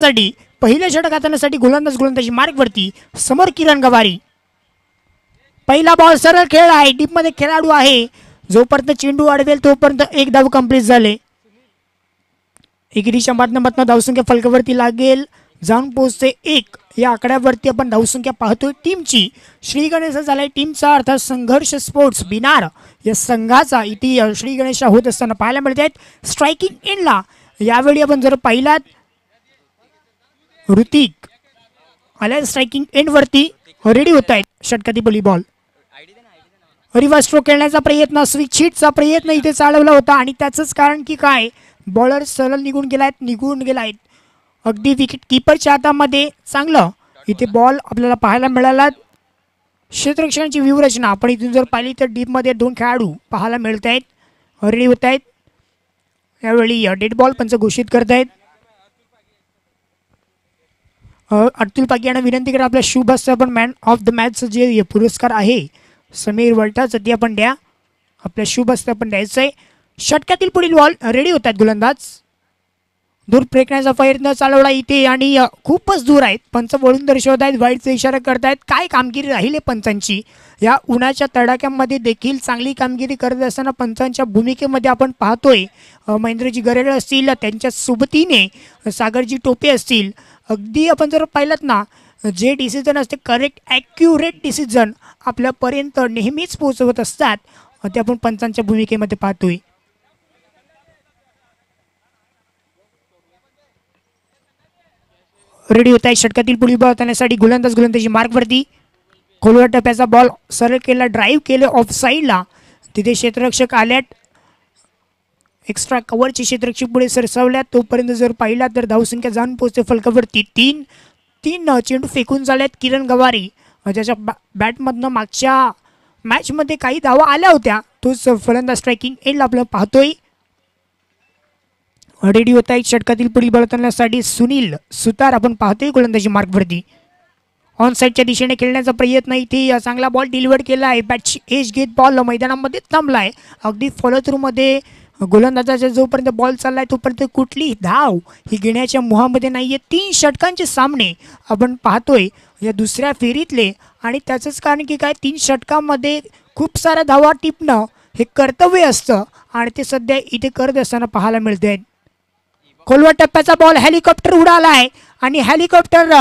हाताळण्यासाठी पहिलं षटक हाताळण्यासाठी गोलंदाजी मार्गवरती समोर किरण गवारी. पहिला बॉल सरळ खेळ आहे, डीप मध्ये खेळाडू आहे, जोपर्यंत चेंडू अडवेल तोपर्यंत एक धाव कंप्लीट झाले. एकेरीच्या माध्यमातून धावसंख्या फलकावरती लागेल, जाऊन पोहोचते 1 या आकड्यावरती आपण धावसंख्या पाहतोय टीमची. श्री गणेश झालाय टीमचा अर्थात संघर्ष स्पोर्ट्स बिनार या संघाचा इथे श्री गणेश होत असताना पाहायला मिळत आहेत. स्ट्रायकिंग इनला यावेळी आपण जर पाहिलात ऋतिक आल्या स्ट्रायकिंग एंड वरती रेडी होत आहेत. षटकातील पहिली बॉल रिव्हर्स स्ट्रोक खेळण्याचा प्रयत्न, स्विच हिटचा प्रयत्न इथे चालवला होता आणि त्याचंच कारण की काय बॉलर सरळ निघून गेलायत. अगदी विकेट किपरच्या हातामध्ये चांगलं इथे बॉल आपल्याला पाहायला मिळाला. क्षेत्ररक्षणाची व्यूहरचना आपण इथून जर पाहिली तर डीप मध्ये 2 खेळाडू पाहायला मिळत आहेत, रेडी होत आहेत. यावेळी डेड बॉल पंच घोषित करत आहेत. अतुल पागी यांना विनंती करा आपल्या शुभ पण मॅन ऑफ द मॅच जे पुरस्कार आहे समीर वल्टाचा ते आपण द्या, आपल्या शुभ पण द्यायचं आहे. षटकातील पुढील बॉल रेडी होतात गोलंदाज. दूर फेकण्याचा प्रयत्न चालवला इथे आणि खूपच दूर आहेत. पंच वळून दर्शवत आहेत, वाईटचा इशारा करतायत. काय कामगिरी राहिली पंचांची या उन्हाच्या तडाख्यामध्ये देखील चांगली कामगिरी करत असताना पंचांच्या भूमिकेमध्ये आपण पाहतोय महेंद्रजी गरेळ असतील, त्यांच्या सोबतीने सागरजी टोपे असतील. अगदी आपण जर पाहिलात ना जे डिसिजन असते करेक्ट ॲक्युरेट डिसिजन आपल्यापर्यंत नेहमीच पोहोचवत असतात ते आपण पंचांच्या भूमिकेमध्ये पाहतोय. रेडी होत आहे षटकातील पुढील बॉल करण्यासाठी गोलंदाजी मार्गवरती. खोलवर टप्प्याचा बॉल सरळ केला, ड्राईव्ह केले ऑफ साईडला, तिथे क्षेत्ररक्षक आल्यात. एक्स्ट्रा कव्हरचे क्षेत्ररक्षक पुढे सरसावल्यात. तोपर्यंत जर पाहिला तर धावसंख्या जाऊन पोहोचते फलकावरती 3 चेंडू फेकून झाल्यात. किरण गवारी ज्याच्या बॅटमधनं मागच्या मॅचमध्ये काही धावा आल्या होत्या तोच फलंदाज स्ट्रायकिंग एंड आपल्याला पाहतोय. रेडी होत आहे षटकातील पुढील बॉल करण्यासाठी सुनील सुतार आपण पाहतोय गोलंदाजी मार्गवरती. ऑन साईडच्या दिशेने खेळण्याचा प्रयत्न इथे चांगला बॉल डिलिव्हर केला आहे. बॅटची एज घेत बॉल मैदानामध्ये थांबला आहे. अगदी फॉलो थ्रूमध्ये गोलंदाजाचा जोपर्यंत बॉल चाललाय तोपर्यंत कुठली धाव ही घेण्याच्या मोहामध्ये नाहीये. 3 षटकांचे सामने आपण पाहतोय या दुसऱ्या फेरीतले आणि त्याचंच कारण की काय 3 षटकांमध्ये खूप साऱ्या धावा टिपणं हे कर्तव्य असतं आणि ते सध्या इथे करत असताना पाहायला मिळते. खोलवर टप्प्याचा बॉल हेलिकॉप्टर उडालाय आणि हेलिकॉप्टर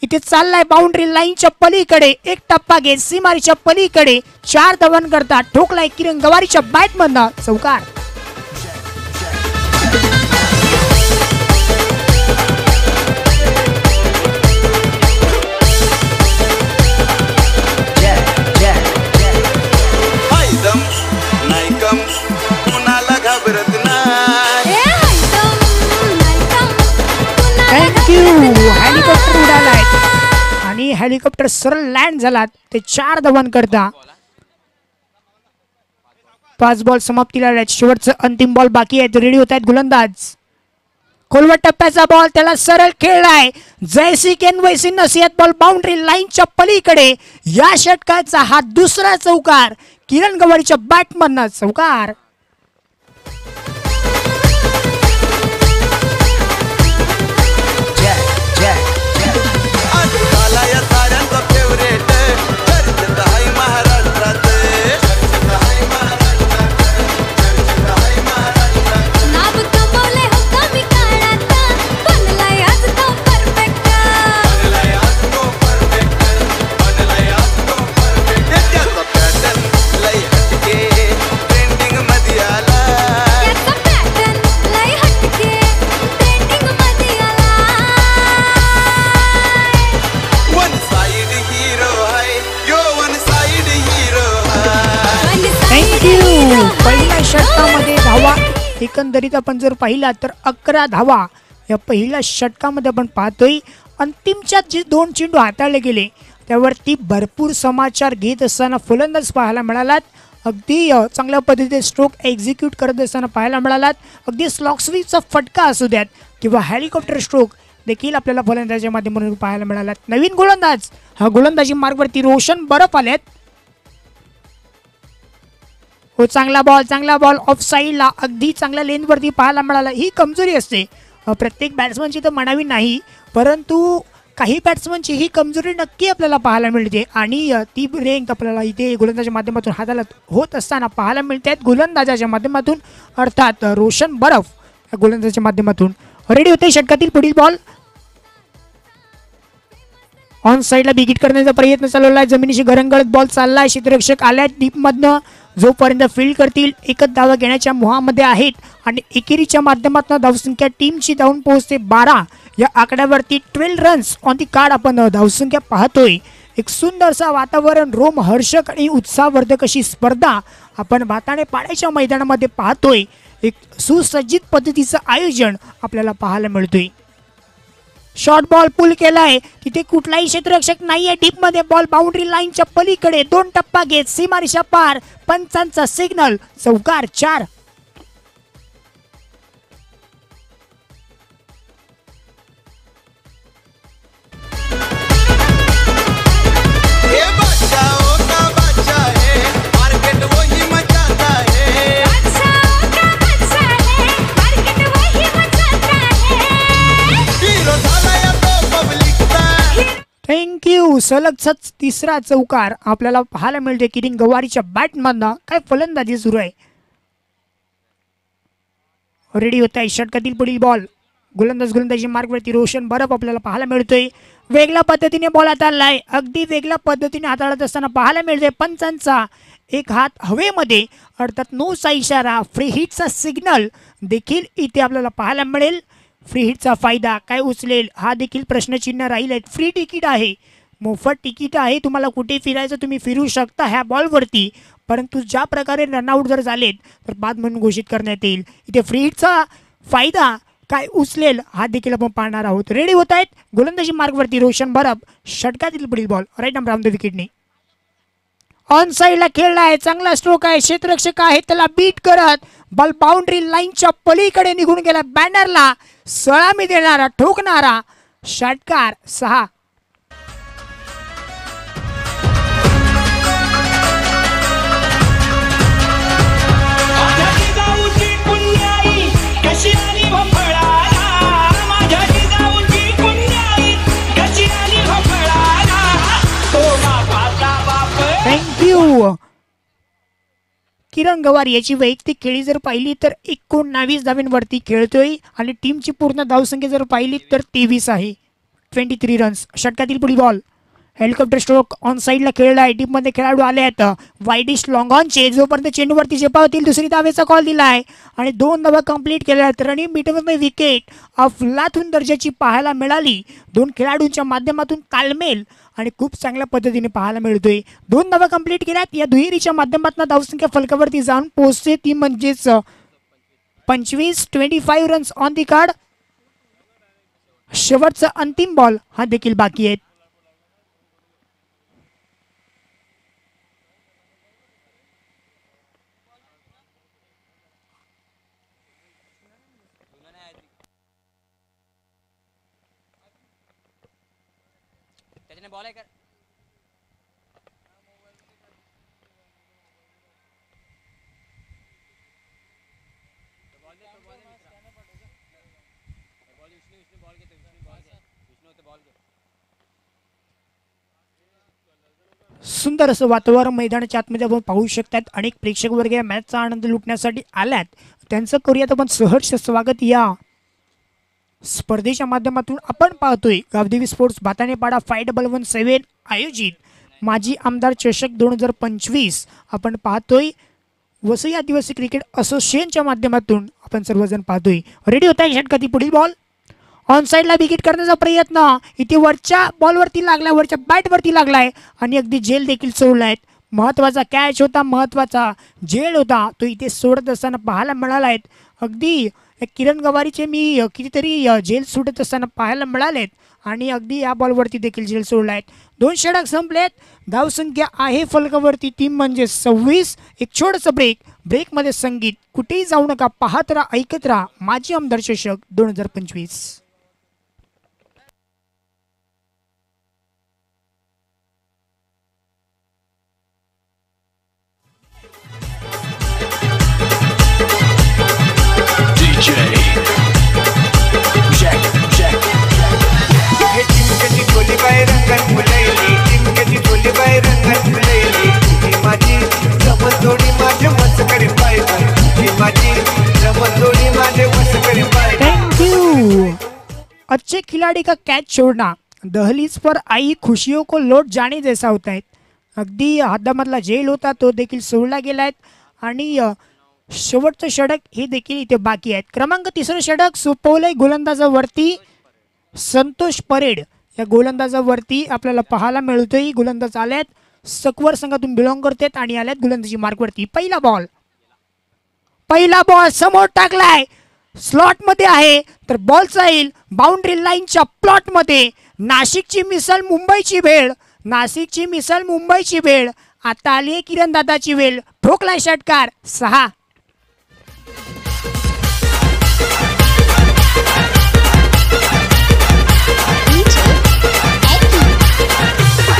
इथे चाललाय बाउंड्री लाईनच्या पलीकडे. एक टप्पा घेत सीमारीच्या पलीकडे 4 धावां करता ठोकलाय किरण गवारीच्या बॅटमधनं चौकार. हेलिकॉप्टर उडालाय आणि हेलिकॉप्टर सरळ लँड झाला ते 4 धावां करता. 5 बॉल समाप्तीला आले. शेवटचं अंतिम बॉल बाकी आहेत. रेडी होत आहेत गोलंदाज. खोलवर टप्प्याचा बॉल त्याला सरळ खेळलाय. जयसी केनवैसी नसियत बॉल बाउंड्री लाईनच्या पलीकडे. या षटकाचा हा दुसरा चौकार किरण गवारीच्या बॅटमधनं चौकार. पहिल्या षटकामध्ये धावा एकंदरीत आपण जर पाहिला तर 11 धावा या पहिल्या षटकामध्ये आपण पाहतोय. अंतिमच्या जे 2 चेंडू हाताळले गेले त्यावरती भरपूर समाचार घेत असताना फलंदाज पाहायला मिळालात. अगदी चांगल्या पद्धतीने स्ट्रोक एक्झिक्यूट करत असताना पाहायला मिळालात. अगदी स्लॉक स्वीपचा फटका असू द्यात किंवा हेलिकॉप्टर स्ट्रोक देखील आपल्याला फलंदाजाच्या माध्यमातून पाहायला मिळालात. नवीन गोलंदाज हा गोलंदाजी मार्गवरती रोशन बरफ आलेत. हो चांगला बॉल ऑफ साईडला अगदी चांगल्या लेनवरती पाहायला मिळाला. ही कमजोरी असते प्रत्येक बॅट्समनची तर म्हणावी नाही, परंतु काही बॅट्समनची ही कमजोरी नक्की आपल्याला पाहायला मिळते आणि ती रँक आपल्याला इथे गोलंदाजाच्या माध्यमातून हाताला होत असताना पाहायला मिळते आहेत गोलंदाजाच्या माध्यमातून, अर्थात रोशन बरफ गोलंदाजाच्या माध्यमातून. रेडी होते षटकातील पुढील बॉल. ऑन साईडला बिगिट करण्याचा प्रयत्न चालवला आहे. जमिनीशी घरंगळत बॉल चाललाय. क्षेत्ररक्षक आल्या डीपमधनं, जोपर्यंत फील्ड करतील एकच धावा घेण्याच्या मोहामध्ये आहेत आणि एकेरीच्या माध्यमातून धावसंख्या टीमची धावून पोहोचते 12. या आकड्यावरती 12 रन्स ऑन दी कार्ड आपण धावसंख्या पाहतोय. एक सुंदरसा वातावरण, रोमहर्षक आणि उत्साहवर्धक अशी स्पर्धा आपण भाताणे पाड्याच्या मैदानामध्ये पाहतोय. एक सुसज्जित पद्धतीचं आयोजन आपल्याला पाहायला मिळतोय. शॉर्ट बॉल पुल केलाय, तिथे कुठलाही क्षेत्ररक्षक नाहीये. डीप मध्ये बॉल बाउंड्री लाईनच्या पलीकडे 2 टप्पा घेत सीमारेषा पार. पंचांचा सिग्नल, चौकार 4. थँक्यू. सलगच तिसरा चौकार आपल्याला पाहायला मिळते. किरीन गवारीच्या बॅटमधनं काय फलंदाजी सुरू आहे. रेडी होत आहे षटकातील पुढील बॉल. गोलंदाजी मार्गवरती रोशन बरफ आपल्याला पाहायला मिळतोय. वेगळ्या पद्धतीने बॉल हाताळलाय, अगदी वेगळ्या पद्धतीने हाताळत असताना पाहायला मिळते. पंचांचा एक हात हवेमध्ये, अर्थात नो चा इशारा. फ्री हिटचा सिग्नल देखील इथे आपल्याला पाहायला मिळेल. फ्री हिटचा फायदा काय उचलेल हा देखील प्रश्नचिन्ह राहील. फ्री तिकीट आहे, मोफत तिकीट आहे. तुम्हाला कुठे फिरायचं तुम्ही फिरू शकता ह्या बॉलवरती, परंतु ज्या प्रकारे रनआउट जर झालेत तर बाद म्हणून घोषित करण्यात येईल. इथे फ्री हिटचा फायदा काय उचलेल हा देखील आपण पाहणार आहोत. रेडी होत आहेत गोलंदाजी मार्गवरती रोशन बरफ. षटकातील पुढील ball right number on the विकेटने ऑन साईडला खेळला आहे. चांगला स्ट्रोक आहे. क्षेत्ररक्षक आहे त्याला बीट करत बॉल बाउंड्री लाईनच्या पलीकडे निघून गेला. बॅनरला सलामी देणारा, ठोकणारा षटकार 6. थँक्यू. किरण गवार याची वैयक्तिक खेळी जर पाहिली तर 19 धावांवरती खेळतोय आणि टीमची पूर्ण धावसंख्या जर पाहिली तर 23 आहे. 23 रन्स. षटकातील पुढील बॉल. हेलिकॉप्टर स्ट्रोक ऑन साईडला खेळला आहे. टीममध्ये खेळाडू आले आहेत. वाईडिश लॉंग ऑनचे, जोपर्यंत चेंडूवरती झेपावतील दुसरी धावेचा कॉल दिला आहे आणि 2 धावा कंप्लीट केल्या आहेत. रनिंग मिडमध्ये विकेट अफलातून दर्जाची पाहायला मिळाली. 2 खेळाडूंच्या माध्यमातून तालमेल आणि खूप चांगल्या पद्धतीने पाहायला मिळतोय. 2 धावा कंप्लीट केल्यात. या दुहेरीच्या माध्यमातून धावसंख्या फलकावरती जाऊन पोहोचते ती म्हणजेच 25 रन्स ऑन दी कार्ड. शेवटचा अंतिम बॉल हा देखील बाकी आहे. बॉल आहे का सुंदर असं वातावरण मैदानाच्या आतमध्ये आपण पाहू शकतात. अनेक प्रेक्षक वर्ग या मॅचचा आनंद लुटण्यासाठी आल्यात. त्यांचं करूयात आपण सहर्ष स्वागत. या स्पर्धेच्या माध्यमातून आपण पाहतोय गावदेवी स्पोर्ट्स भाताणेपाडा 511 आयोजित माजी आमदार चषक 2025 आपण पाहतोय. वसई आदिवासी क्रिकेट असोसिएशनच्या माध्यमातून आपण सर्वजण पाहतोय. रेडी होत आहे षटकातील पुढील बॉल. ऑन साईडला विकेट करण्याचा प्रयत्न इथे वरच्या बॉलवरती लागलाय, वरच्या बॅटवरती लागलाय आणि अगदी झेल देखील सोडलाय. महत्त्वाचा कॅच होता, महत्त्वाचा झेल होता, तो इथे सोडत असताना पाहायला मिळालाय. अगदी किरण गवारीचे मी कितीतरी झेल सुटत असताना पाहायला मिळालेत आणि अगदी या बॉलवरती देखील झेल सोडला आहेत. 2 षटक संपलेत. धावसंख्या आहे फलकावरती टीम म्हणजे 26. एक छोटंसं ब्रेकमध्ये संगीत. कुठेही जाऊ नका, पाहत राहा, ऐकत राहा. माजी आमदार चषक 2025. DJ अच्छे खिलाड़ी का कैच छोड़ना दहलीज पर आई खुशियों को लौट जाने जैसा होता है. अगदी हातामधला झेल होता तो देखील सोडला गेलाय आणि शेवटचं षटक हे देखील इथे बाकी आहेत. क्रमांक 3 षटक सोपवलंय गोलंदाजावरती संतोष परेड या गोलंदाजावरती आपल्याला पाहायला मिळतोय. गोलंदाज आल्यात सकवर संघातून बिलॉंग करतात आणि आल्यात गोलंदाजी मार्कवरती. पहिला बॉल समोर टाकलाय, स्लॉट मध्ये आहे तर बॉल जाईल बाउंड्री लाईनच्या प्लॉट मध्ये. नाशिकची मिसल मुंबईची भेळ, नाशिकची मिसल मुंबईची भेळ. आता आली आहे किरण दादाची वेळ, ठोकलाय षटकार 6.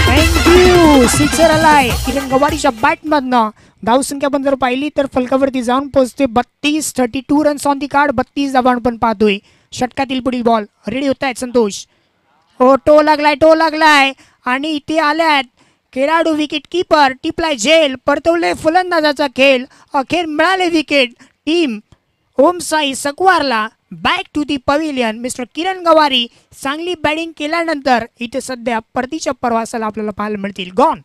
थँक्यू. सिक्सर आलाय किरण गवारीच्या बॅट मधनं. धावसंख्या पण जर पाहिली तर फलकावरती जाऊन पोहोचते 32 रन्स ऑन दी कार्ड. 32 धावा आपण पाहतोय. षटकातील पुढील बॉल रेडी होत आहेत संतोष. हो टो लागलाय आणि इथे आल्यात खेळाडू. विकेट किपर टिपलाय झेल, परतवले फलंदाजाचा खेळ. अखेर मिळाले विकेट. टीम ओम साई सकवारला back to the pavilion. Mister Kiran Gawari चांगली बॅटिंग केल्यानंतर इथे सध्या परतीच्या प्रवासाला आपल्याला पाहायला मिळतील. Gone.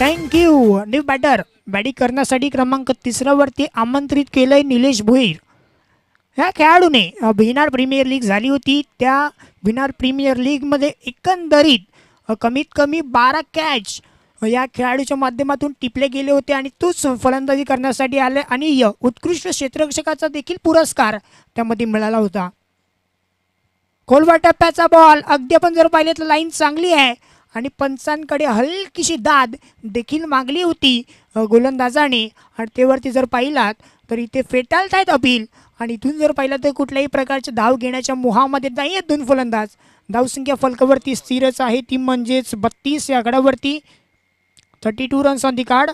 Thank you. New batter batting करण्यासाठी क्रमांक 3 वरती आमंत्रित केलंय निलेश भोईर. ह्या खेळाडूने विनार प्रीमियर लीग झाली होती. त्या विनार प्रीमियर लीगमध्ये एकंदरीत कमीत कमी 12 कॅच या खेळाडूच्या माध्यमातून टिपले गेले होते आणि तोच फलंदाजी करण्यासाठी आले आणि उत्कृष्ट क्षेत्ररक्षकाचा देखील पुरस्कार त्यामध्ये मिळाला होता. खोलवा टप्प्याचा बॉल अगदी आपण जर पाहिले तर लाईन चांगली आहे आणि पंचांकडे हलकीशी दाद देखील मागली होती गोलंदाजाने. आणि तेवरती जर पाहिलात तर इथे फेटाळतायत अपील आणि इथून जर पाहिलं तर कुठल्याही प्रकारचे धाव घेण्याच्या मोहामध्ये नाही आहेत दोन फलंदाज. धावसंख्या फलकावरती स्थिरच आहे ती म्हणजेच 32 या गडावरती. 32 रन्स ऑन दी कार्ड.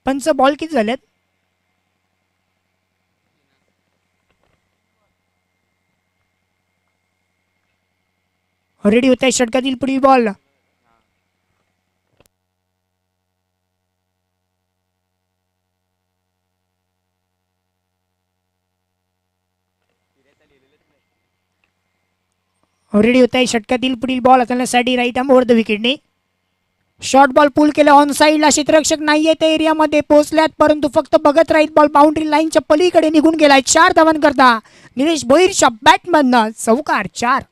पंच बॉल किती झालेत? रेडी होत आहे षटकातील पुढील बॉल. रेडी होत आहे षटकातील पुढील बॉल हाताळण्यासाठी राईट आर्म ओव्हर द विकेटने. शॉर्ट बॉल पुल केला ऑन साईडला. क्षेत्ररक्षक नाहीये त्या एरियामध्ये पोहोचल्यात परंतु फक्त बघत राहीत बॉल बाउंड्री लाईनच्या पलीकडे निघून गेलाय. 4 धावांकरता निलेश भोईरच्या बॅटमधनं चौकार. 4.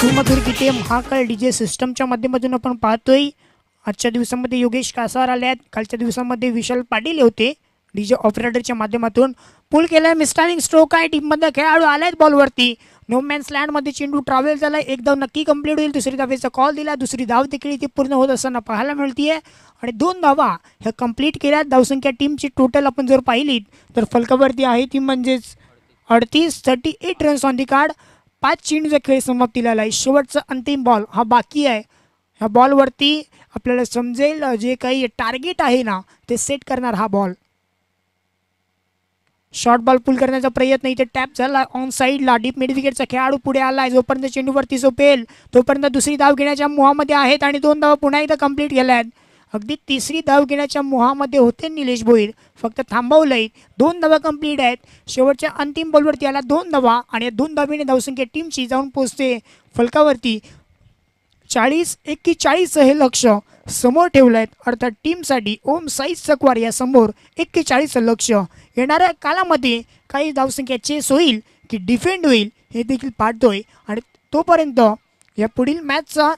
सुमधुर गीते महाकाळ डीजे सिस्टमच्या माध्यमातून आपण पाहतोय. आजच्या दिवसामध्ये योगेश कासार आल्यात. कालच्या दिवसामध्ये विशाल पाटील होते डीजे ऑपरेटरच्या माध्यमातून. पुल केलाय मिस्टारिंग स्ट्रोक आहे. टीममध्ये खेळाडू आलायत बॉलवरती. नो मॅन्स लँडमध्ये चेंडू ट्रॅव्हल झाला. एक धाव नक्की कंप्लीट होईल. दुसरी धावेचा कॉल दिला. दुसरी धाव देखील इथे पूर्ण होत असताना पाहायला मिळतीये आणि 2 धावा ह्या कंप्लीट केल्यात. धावसंख्या टीमची टोटल आपण जर पाहिली तर फलकावरती आहे ती म्हणजेच 38 रन्स ऑन दी कार्ड. 5 चेंडूचा खेळ समाप्तीला आलाय. शेवटचा अंतिम बॉल हा बाकी आहे. ह्या बॉलवरती आपल्याला समजेल जे काही टार्गेट आहे ना ते सेट करणार हा बॉल. शॉर्ट बॉल पुल करण्याचा प्रयत्न इथे टॅप झाला ऑन साईडला. डीप मिड विकेटचा खेळाडू पुढे आलाय. जोपर्यंत चेंडूवरती झोपेल तोपर्यंत दुसरी धाव घेण्याच्या मोहामध्ये आहेत आणि 2 धावा पुन्हा एकदा कंप्लीट केल्यात. अगदी तिसरी धाव घेण्याच्या मोहामध्ये होते निलेश भोईर. फक्त थांबवलंय. 2 धावा कंप्लीट आहेत. शेवटच्या अंतिम बॉलवरती आला 2 धावा आणि या 2 धावेने धावसंख्या टीमची जाऊन पोहोचते फलकावरती 40-41 हे लक्ष समोर ठेवलंय. अर्थात टीमसाठी ओम साई सकवार या समोर 41 लक्ष. येणाऱ्या कालामध्ये काही धावसंख्या चेस होईल की डिफेंड होईल हे देखील पाहतोय आणि तोपर्यंत या पुढील मॅचचा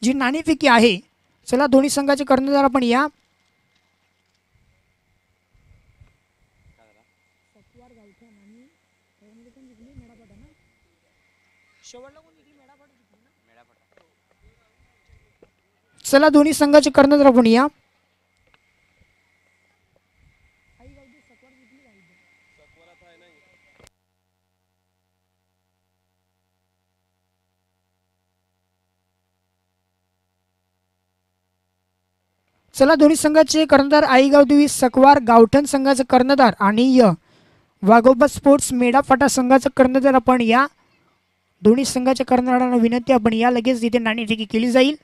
जी नाणेफेकी आहे. चला दोन्ही संघाचे कर्णधार आपण या. चला दोन्ही संघाचे कर्णधार आपण या. चला दोन्ही संघाचे कर्णधार आईगाव देवी सकवार गावठण संघाचे कर्णधार आणि वाघोबा स्पोर्ट्स मेडाफाटा संघाचं कर्णधार आपण या. दोन्ही संघाच्या कर्णधारांना विनंती आपण या लगेच तिथे नाणेफेकी केली जाईल.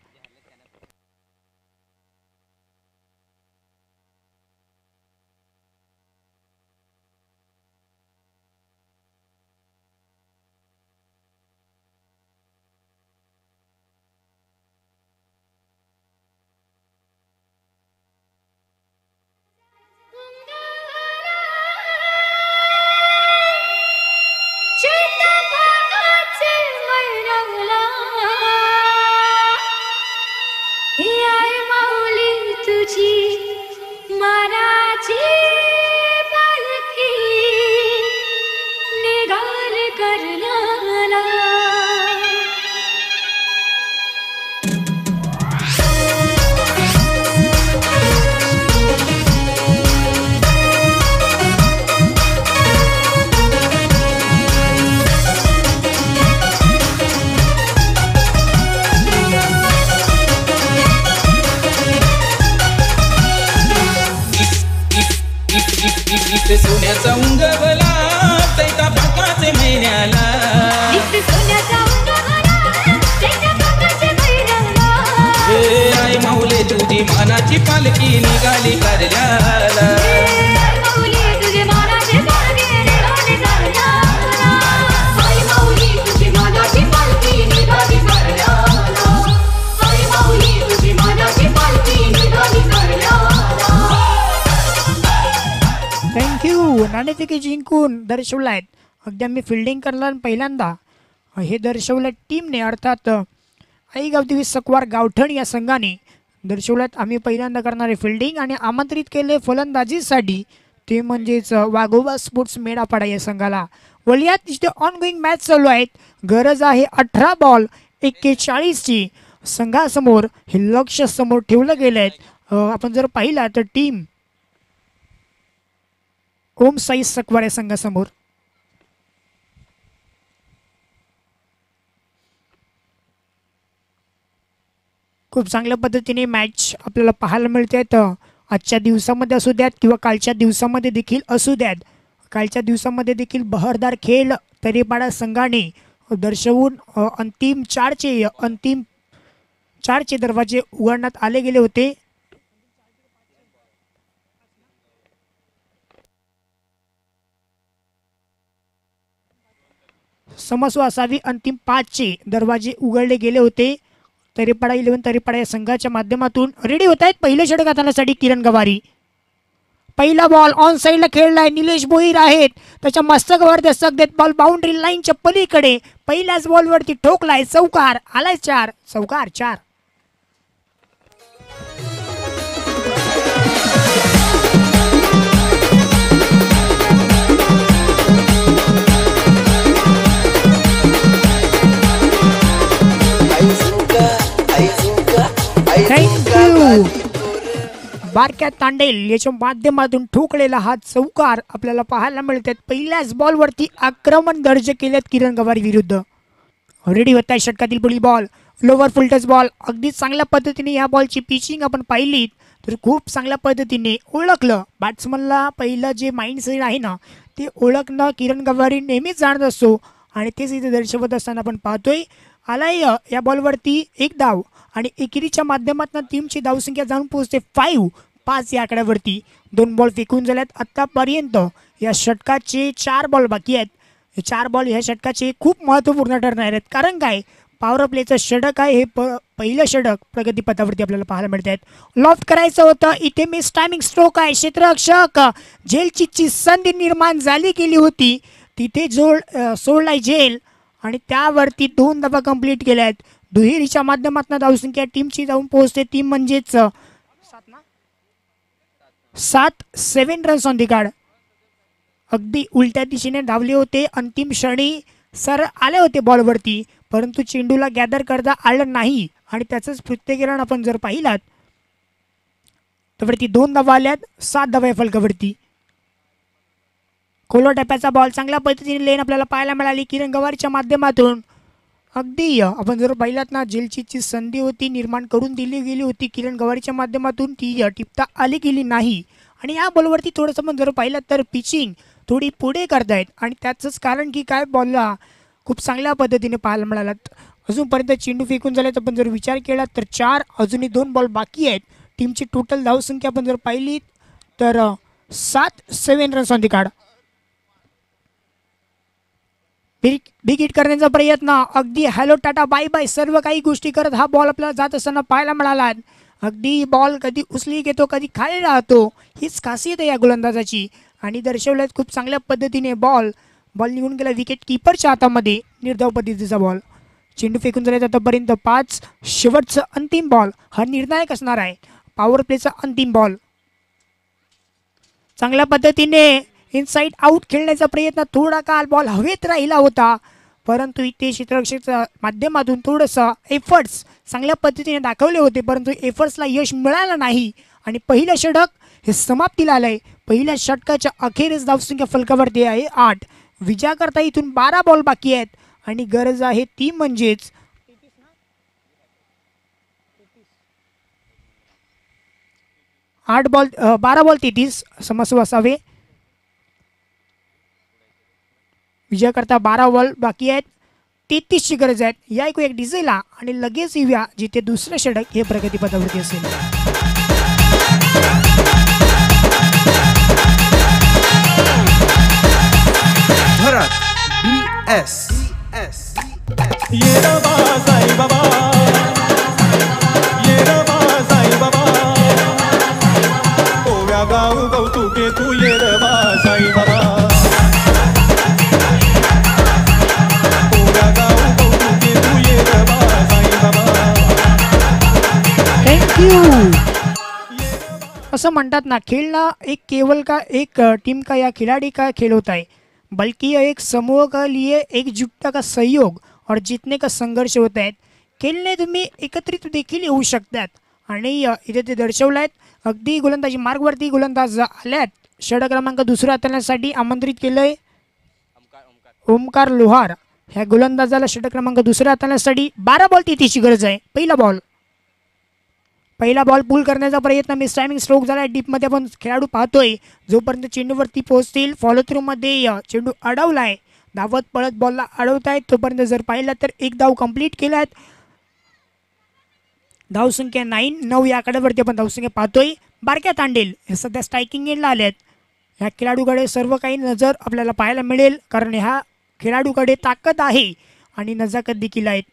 सोन्याचा उंगवला तैता पाकाचे महिन्याला आई माऊले तुझी मानाची पालखी निघाली कारल्याला. थँक्यू. नाणेफेकी जिंकून दर्शवलाय अगदी आम्ही फिल्डिंग करणार पहिल्यांदा हे दर्शवलं टीमने अर्थात आईगाव देवी सकवार गावठण या संघाने दर्शवल्यात आम्ही पहिल्यांदा करणारे फिल्डिंग आणि आमंत्रित केले फलंदाजीसाठी ते म्हणजेच वाघोबा स्पोर्ट्स मेडापाडा या संघाला. वलियात जिथे ऑनगोईंग मॅच चालू आहेत. गरज आहे 18 बॉल 41ची. संघासमोर हे लक्ष समोर ठेवलं गेलं आहे. आपण जर पाहिला तर टीम ओम साई सकवार या संघासमोर खूप चांगल्या पद्धतीने मॅच आपल्याला पाहायला मिळते. आजच्या दिवसामध्ये असू द्यात किंवा कालच्या दिवसामध्ये देखील असू द्यात. कालच्या दिवसामध्ये देखील बहरदार खेळ तरीपाडा संघाने दर्शवून अंतिम चारचे दरवाजे उघडण्यात आले गेले होते. समस्व असावी अंतिम 5चे दरवाजे उघडले गेले होते. तरीपाडा 11 तरीपाडा या संघाच्या माध्यमातून रेडी होत आहेत. पहिलं षटक हाताळण्यासाठी किरण गवारी. पहिला बॉल ऑन साईडला खेळलाय. निलेश भोईर आहेत त्याच्या मस्तकावर दस्तक देत बॉल बाउंड्री लाईनच्या पलीकडे पहिल्याच बॉलवरती ठोकलाय. चौकार आलाय 4. चौकार 4. थँक्यू. बारक्या तांडेल याच्या माध्यमातून ठोकलेला हा चौकार आपल्याला पाहायला मिळतात. पहिल्याच बॉलवरती आक्रमण दर्ज केलेत किरण गवारी विरुद्ध. रेडी होत आहे षटकातील पुढील बॉल. Lower फुलटच ball. अगदी चांगल्या पद्धतीने या बॉलची पिचिंग आपण पाहिली तर खूप चांगल्या पद्धतीने ओळखलं. बॅट्समनला पहिलं जे माइंडसेट आहे ना ते ओळखणं किरण गवारी नेहमीच जाणत असतो आणि तेच इथे दर्शवत असताना आपण पाहतोय. आलाय या बॉलवरती 1 धाव आणि एकेरीच्या माध्यमातून टीमची धावसंख्या जाऊन पोहोचते 5 या आकड्यावरती. 2 बॉल फेकून झाल्यात आतापर्यंत. या षटकाचे 4 बॉल बाकी आहेत. हे 4 बॉल ह्या षटकाचे खूप महत्त्वपूर्ण ठरणार आहेत. कारण काय पॉवर प्लेचं षटक आहे. हे पहिलं षटक प्रगतीपथावरती आपल्याला पाहायला मिळत आहेत. लॉफ्ट करायचं होतं इथे मिस टायमिंग स्ट्रोक आहे. क्षेत्ररक्षक झेलची संधी निर्माण झाली गेली होती तिथे सोडलाय झेल आणि त्यावरती 2 धावा कंप्लीट केल्या आहेत. दुहेरीच्या माध्यमातून धावसंख्या टीमची जाऊन पोहोचते ती म्हणजेच 7 रन्स ऑन दी कार्ड. अगदी उलट्या दिशेने धावले होते. अंतिम क्षणी सर आले होते बॉलवरती, परंतु चेंडूला गॅदर करता आलं नाही आणि त्याचंच पृथ्वीकरण आपण जर पाहिलात तर वरती 2 धावा आल्यात, 7 धावा फलकावरती. खोलो टप्प्याचा बॉल चांगल्या पद्धतीने लेन आपल्याला पाहायला मिळाली किरण गवारच्या माध्यमातून. अगदी आपण जर पाहिलात ना, जेलची संधी होती निर्माण करून दिली गेली होती किरण गवारीच्या माध्यमातून, ती टिपता आली गेली नाही. आणि या बॉलवरती थोडंसं आपण जर पाहिलं तर पिचिंग थोडी पुढे करतायत आणि त्याचंच कारण की काय बॉलला खूप चांगल्या पद्धतीने पाहायला मिळालात. अजूनपर्यंत चेंडू फेकून झाल्याचा आपण जर विचार केला तर 4, अजूनही 2 बॉल बाकी आहेत. टीमची टोटल धावसंख्या आपण जर पाहिली तर 7 runs on the card. Big hit करण्याचा प्रयत्न, अगदी हॅलो टाटा बाय बाय सर्व काही गोष्टी करत हा बॉल आपल्याला जात असताना पाहायला मिळाला. अगदी बॉल कधी उचली घेतो कधी खाली राहतो, हीच खासियत आहे या गोलंदाजाची. आणि दर्शवल्यात खूप चांगल्या पद्धतीने बॉल निघून गेला विकेट किपरच्या हातामध्ये. निर्धाव पद्धतीचा बॉल. चेंडू फेकून झाले आतापर्यंत 5, शेवटचा अंतिम बॉल हा निर्णायक असणार आहे. पॉवर प्लेचा अंतिम बॉल. चांगल्या पद्धतीने इनसाइड आउट खेळण्याचा प्रयत्न, थोडा काल बॉल हवेत राहिला होता, परंतु इथे क्षेत्ररक्षकाच्या माध्यमातून थोडंसं एफर्ट्स चांगल्या पद्धतीने दाखवले होते, परंतु एफर्ट्सला यश मिळालं नाही आणि पहिलं षटक हे समाप्तीला आलंय. पहिल्या षटकाच्या अखेरीस धावसंख्या फलकावरती आहे 8. विजयाकरता इथून 12 बॉल बाकी आहेत आणि गरज आहे ती म्हणजेच 12 बॉल 33 समस्या असावे. विजयाकरता 12 बॉल बाकी आहेत, 33ची गरज आहे. या एक डिझेला आणि लगेच येऊया जिथे दुसरं षटक हे प्रगतीपथावरती असेल. भरत BS. ये रबा साई बाबा, ये रबा साई बाबा, ओव्या गाव कौतुके तू ये रबा साई बाबा, ओव्या गाव कौतुके तू ये रबा साई बाबा. थँक्यू. असं म्हणतात ना, खेळना एक केवल का एक टीम का या खिलाड़ी का खेल होता है, बल्कि यह एक समूह का लिए एकजुटता का सहयोग और जीतने का संघर्ष होता है. खेळणे तुम्ही एकत्रित देखील येऊ शकतात आणि इथे ते दर्शवलं आहेत. अगदी गोलंदाजी मार्गवरती गोलंदाज आल्यात. षटक क्रमांक 2 हाताळण्यासाठी आमंत्रित केलंय ओमकार लोहार. ह्या गोलंदाजाला षटक क्रमांक 2 हाताळण्यासाठी 12 बॉल 33ची गरज आहे. पहिला बॉल पुल करण्याचा प्रयत्न, मिस टायमिंग स्ट्रोक झाला. डीपमध्ये आपण खेळाडू पाहतोय. जोपर्यंत चेंडूवरती पोहोचतील फॉलो थ्रू मध्ये चेंडू अडवलाय, धावत पळत बॉलला अडवतायत. तोपर्यंत जर पाहिलं तर 1 धाव कंप्लीट केलाय. धावसंख्या 9 या आकड्यावरती आपण धावसंख्या पाहतोय. बारक्या तांडेल हे सध्या स्ट्रायकिंग एंडला आले आहेत. ह्या खेळाडूकडे सर्व काही नजर आपल्याला पाहायला मिळेल, कारण ह्या खेळाडूकडे ताकद आहे आणि नजाकत देखील आहेत.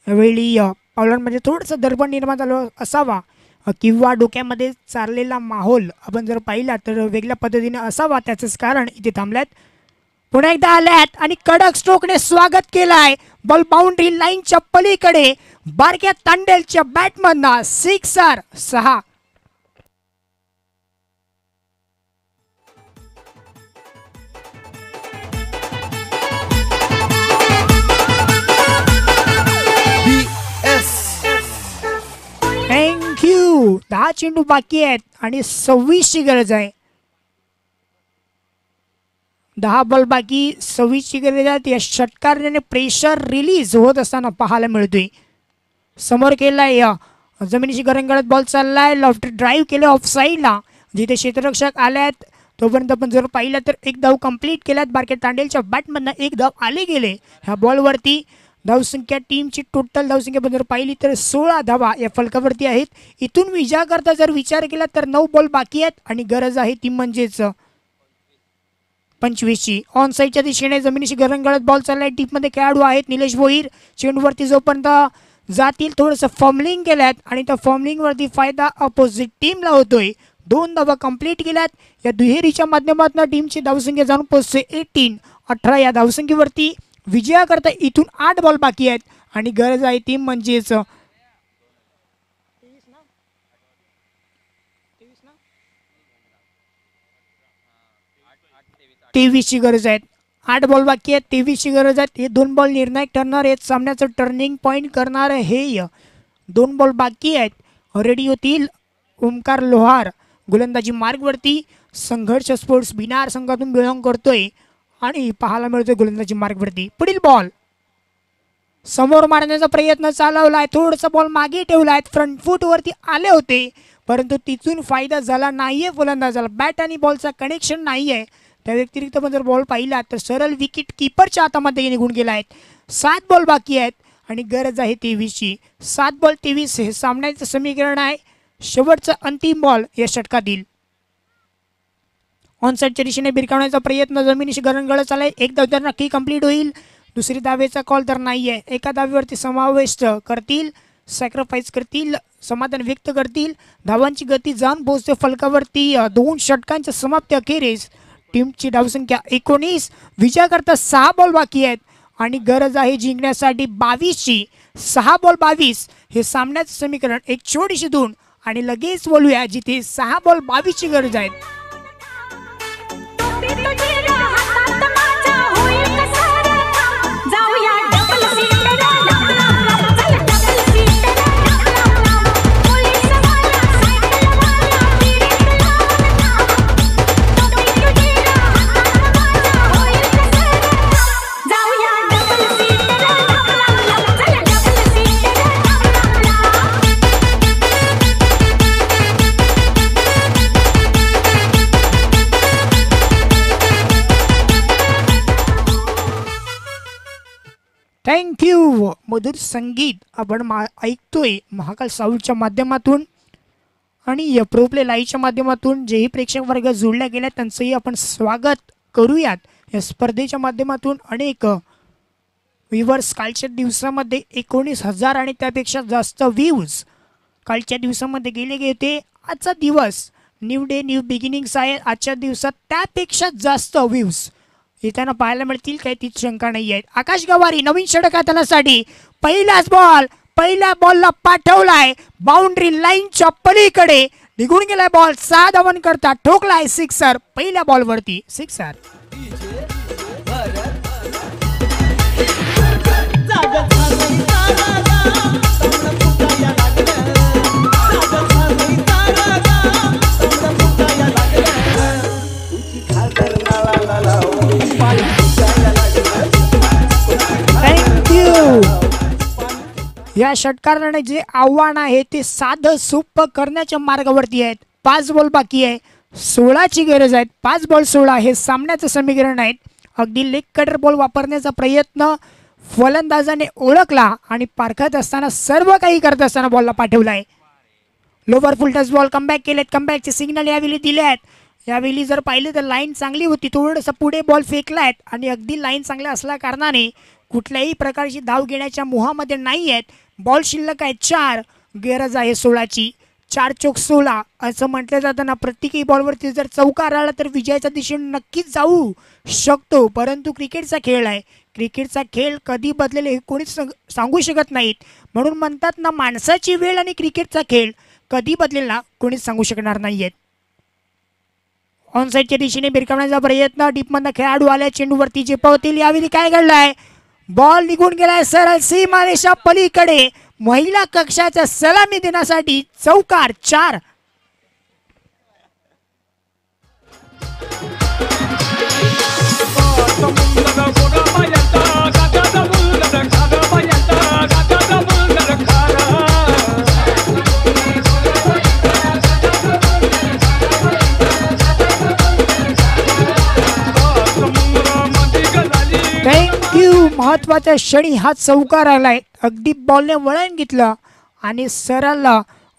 यावेळी पावलांमध्ये थोडंसं दडपण निर्माण झालं असावा किंवा डोक्यामध्ये चाललेला माहोल आपण जर पाहिला तर वेगळ्या पद्धतीने असावा. त्याचंच कारण इथे थांबल्यात. पुन्हा एकदा आल्यात आणि कडक स्ट्रोकने स्वागत केलंय. बॉल बाउंड्री लाईनच्या पलीकडे बारक्या तांडेलच्या बॅटमधनं 6. थँक्यू. 10 चेंडू बाकी आहेत आणि 26ची गरज आहे. 10 बॉल बाकी, 26ची गरज आहे. या षटकाराने प्रेशर रिलीज होत असताना पाहायला मिळतोय. समोर केलाय जमिनीची गरंगळत बॉल चाललाय. लॉफ्ट ड्राईव्ह केलं ऑफ साईडला, जिथे क्षेत्ररक्षक आल्यात. तोपर्यंत आपण जर पाहिलं तर 1 धाव कंप्लीट केल्यात. बारक्या तांडेलच्या बॅटमधनं 1 धाव आले गेले. ह्या बॉलवरती धावसंख्या टीमची टोटल धावसंख्या पण जर पाहिली तर 16 धावा या फलकावरती आहेत. इथून विजयाकरता जर विचार केला तर 9 बॉल बाकी आहेत आणि गरज आहे ती म्हणजेच 25ची. ऑन साईडच्या दिशेने जमिनीशी गरंगळत बॉल चाललाय. टीपमध्ये खेळाडू आहेत निलेश भोईर. चेंडूवरती जोपर्यंत जातील थोडंसं फॉर्मलिंग केल्यात आणि त्या फॉर्मलिंगवरती फायदा अपोजिट टीमला होतोय. 2 धावा कंप्लीट केल्यात. या दुहेरीच्या माध्यमातून टीमची धावसंख्या जाऊन पोहोचते 18 या धावसंख्येवरती. विजयाकरता इथून 8 बॉल बाकी आहेत आणि गरज आहे ती म्हणजेच 23 23ची गरज आहे. 8 बॉल बाकी आहेत, 23ची गरज आहे. हे 2 बॉल निर्णायक ठरणार आहेत, सामन्याचं टर्निंग पॉईंट करणार हे 2 बॉल बाकी आहेत. रेडी होतील ओमकार लोहार गोलंदाजी मार्गवरती. संघर्ष स्पोर्ट्स बिनार संघातून बिलॉंग करतोय आणि पाहायला मिळतोय गोलंदाजी मार्गवरती. पुढील बॉल समोर मारण्याचा प्रयत्न चालवलाय, थोडासा बॉल मागे ठेवलाय, फ्रंट फूट वरती आले होते परंतु तिथून फायदा झाला नाहीये फलंदाजाला. बॅट आणि बॉलचा कनेक्शन नाहीये. त्या व्यतिरिक्त पण जर बॉल पाहिला तर सरळ विकेट कीपरच्या हातामध्ये निघून गेला आहेत. 7 बॉल बाकी आहेत आणि गरज आहे 23ची. 7 बॉल 23 हे सामन्याचं समीकरण आहे. शेवटचा अंतिम बॉल या षटकातील. ऑनसाईडच्या दिशेने भिरकावण्याचा प्रयत्न जमिनीशी गळत आलाय. एक धाव तर नक्की कंप्लीट होईल, दुसरी धावेचा कॉल तर नाहीये. एका धावेवरती समावेश करतील, सॅक्रिफाईस करतील, समाधान व्यक्त करतील. धावांची गती जाऊन पोहोचते फलकावरती. 2 षटकांच्या समाप्ती अखेरीस टीमची धावसंख्या 19. विजयाकरता 6 बॉल बाकी आहेत आणि गरज आहे जिंकण्यासाठी 22ची. 6 बॉल 22 हे सामन्याचं समीकरण. एक छोटीशी धून आणि लगेच बोलूया जिथे 6 बॉल 22ची गरज आहे. थँक्यू. मधुर संगीत आपण ऐकतोय महाकाल साऊंडच्या माध्यमातून आणि या प्रोप्ले लाईव्हच्या माध्यमातून. जेही प्रेक्षक वर्ग जोडल्या गेल्या त्यांचंही आपण स्वागत करूयात या स्पर्धेच्या माध्यमातून. अनेक व्ह्यूवर्स कालच्या दिवसामध्ये 19,000 आणि त्यापेक्षा जास्त व्ह्यूज कालच्या दिवसामध्ये गेले होते. आजचा दिवस न्यू डे न्यू बिगिनिंग्स आहे. आजच्या दिवसात त्यापेक्षा जास्त व्ह्यूज येताना पाहायला मिळतील, काही तीच शंका नाही आहे. आकाश गवारी नवीन षटकातनासाठी पहिलाच बॉल, पहिल्या बॉलला पाठवलाय बाउंड्री लाईनच्या पलीकडे निघून गेलाय बॉल. 6 धावन करता ठोकलाय सिक्सर. पहिल्या बॉलवरती सिक्सर. या षटकाराने जे आव्हान आहे ते साधं सोपं करण्याच्या मार्गावरती आहेत. 5 बॉल बाकी आहे, 16ची गरज आहे. 5 बॉल 16 हे सामन्याचं समीकरण आहे. अगदी लेग कटर बॉल वापरण्याचा प्रयत्न फलंदाजाने ओळखला आणि पारखत असताना सर्व काही करत असताना बॉलला पाठवलाय. लोवर फुल टच बॉल कमबॅक केलेत. कमबॅकचे सिग्नल यावेळी दिले आहेत. यावेळी जर पाहिले तर लाईन चांगली होती, थोडंसं पुढे बॉल फेकलायत आणि अगदी लाईन चांगल्या असल्या कारणाने कुठल्याही प्रकारची धाव घेण्याच्या मोहामध्ये नाही आहेत. बॉल शिल्लक आहे 4, गरज आहे 16ची. 4 चोक 16 असं म्हटलं जाताना प्रत्येकी बॉलवरती जर चौकार आला तर विजयाच्या दिशेने नक्कीच जाऊ शकतो. परंतु क्रिकेटचा खेळ आहे, क्रिकेटचा खेळ कधी बदलेल हे कोणीच सांगू शकत नाहीत. म्हणून म्हणतात ना, माणसाची वेळ आणि क्रिकेटचा खेळ कधी बदलेल ना कोणीच सांगू शकणार नाहीयेत. ऑनसाईडच्या दिशेने भिरकावण्याचा प्रयत्न, डीपमधनं खेळाडू आल्या, चेंडूवरती झेपावतील. यावेळी काय घडलंय, बॉल निघून गेलाय सरळ सीमारेषा पलीकडे. महिला कक्षाच्या सलामी देण्यासाठी चौकार 4. महत्वाच्या क्षणी हा चौकार आलाय. अगदी बॉलने वळण घेतलं आणि सरळ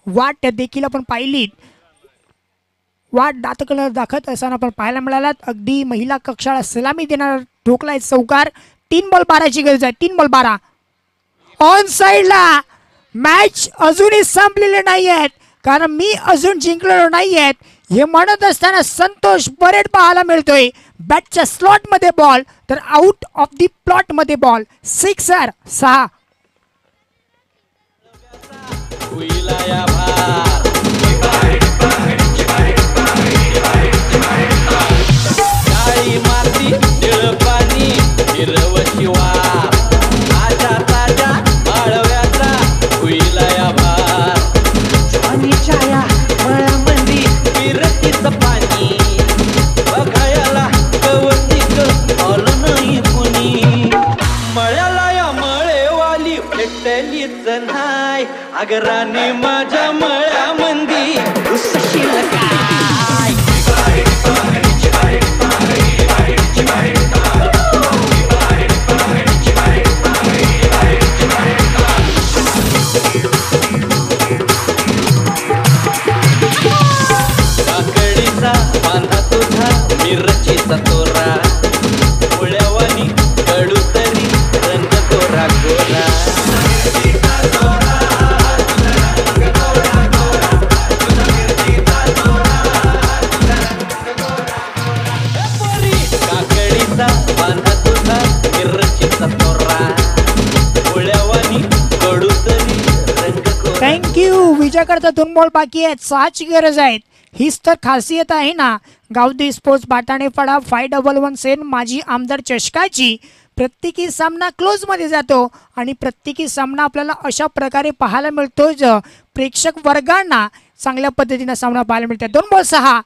वाट देखील आपण पाहिली. वाट दाखत असताना आपण पाहायला मिळाला. अगदी महिला कक्षाला सलामी देणार ठोकलाय चौकार. 3 बॉल 12ची गरज आहे. 3 बॉल 12 ऑन साइडला. मॅच अजूनही संपलेले नाही आहेत, कारण मी अजून जिंकलेलो नाही आहेत हे म्हणत असताना संतोष परेड पाहायला मिळतोय. बॅटच्या स्लॉट मध्ये बॉल तर आउट ऑफ दी प्लॉट मध्ये बॉल. सिक्सर 6. काही अगराने माझ्या मळ्यामंदी उसशील काय काकडीचा बांधा तुझा मिरचीचा तोरा मुळ्यावानी कडू तरी रंग तोरा गोरा काकडीचा बांधा तुझा मिरचीचा तोरा मुळ्यावानी कडू तरी रंग गोरा थँक्यू. विजयाकरता 2 बॉल बाकी आहेत. 6ची गरज आहे. हीच तर खासियत आहे ना गावठी स्पोर्ट्स बाटाणे फडा 511 सेन माजी आमदार चषकाची. प्रत्येकी सामना क्लोज मध्ये जातो आणि प्रत्येकी सामना आपल्याला अशा प्रकारे पाहायला मिळतो प्रेक्षक वर्गांना चांगल्या पद्धतीने सामना पाहायला मिळतो. 2 बॉल 6.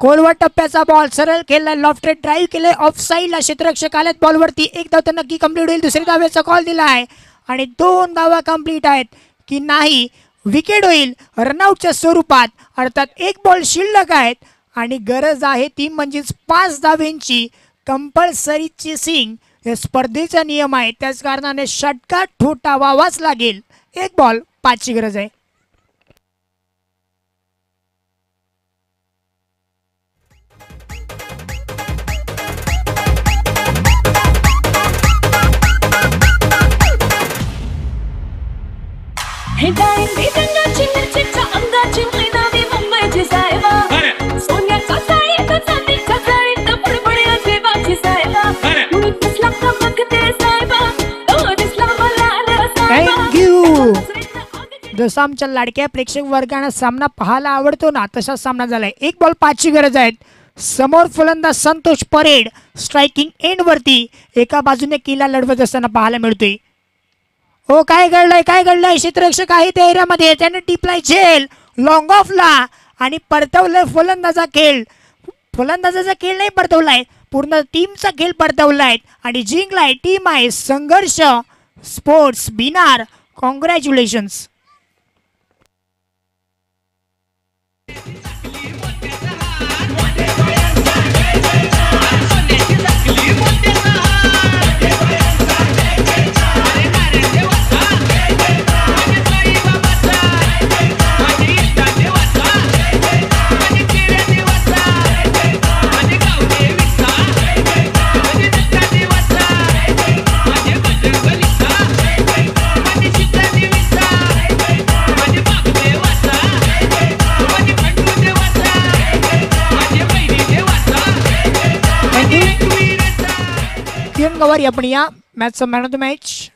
खोलवर टप्प्याचा बॉल सरळ केलाय लॉफ्टेड ड्राईव्ह केले ऑफ साईडला क्षेत्ररक्षक आलेत बॉलवरती. 1 धाव तर नक्की कंप्लीट होईल. दुसऱ्या धावेचा कॉल दिलाय आणि 2 धावा कंप्लीट आहेत की नाही विकेट होईल रनआउटच्या स्वरूपात. अर्थात 1 बॉल शिल्लक आहेत आणि गरज आहे ती म्हणजेच 5 धावेंची. कंपल्सरी चेसिंग हे स्पर्धेचा नियम आहे. त्याच कारणाने षटकार ठोठावावाच लागेल. 1 बॉल 5ची गरज आहे. हे डाळिंबी रंगाची मिरचीच्या अंगाची मैदानी मुंबईची साहेबा सोन्याचा साळीचा चांदीच्या जाळीत बुडबुडे अजिबाची साहेबा कुणी दिसला का बघते साहेबा तो दिसला मला आला साहेबा. थँक्यू. जसं आमच्या लाडक्या प्रेक्षक वर्गाने सामना पाहायला आवडतो ना तसा सामना झालाय. 1 बॉल 5ची गरज आहे. समोर फलंदाज संतोष परेड स्ट्रायकिंग एंड वरती एका बाजूने किल्ला लढवत असताना पाहायला मिळतोय. हो काय घडलंय क्षेत्ररक्षक आहे त्या एरियामध्ये त्याने टिपलाय झेल लॉंग ऑफला आणि परतवलंय फलंदाजाचा खेळ नाही परतवलाय पूर्ण टीमचा खेळ परतवलाय आणि जिंकलाय टीम आहे संघर्ष स्पोर्ट्स बिनार. कॉंग्रॅच्युलेशन्स. गवारी आपण या मॅचचा मॅन ऑफ द मॅच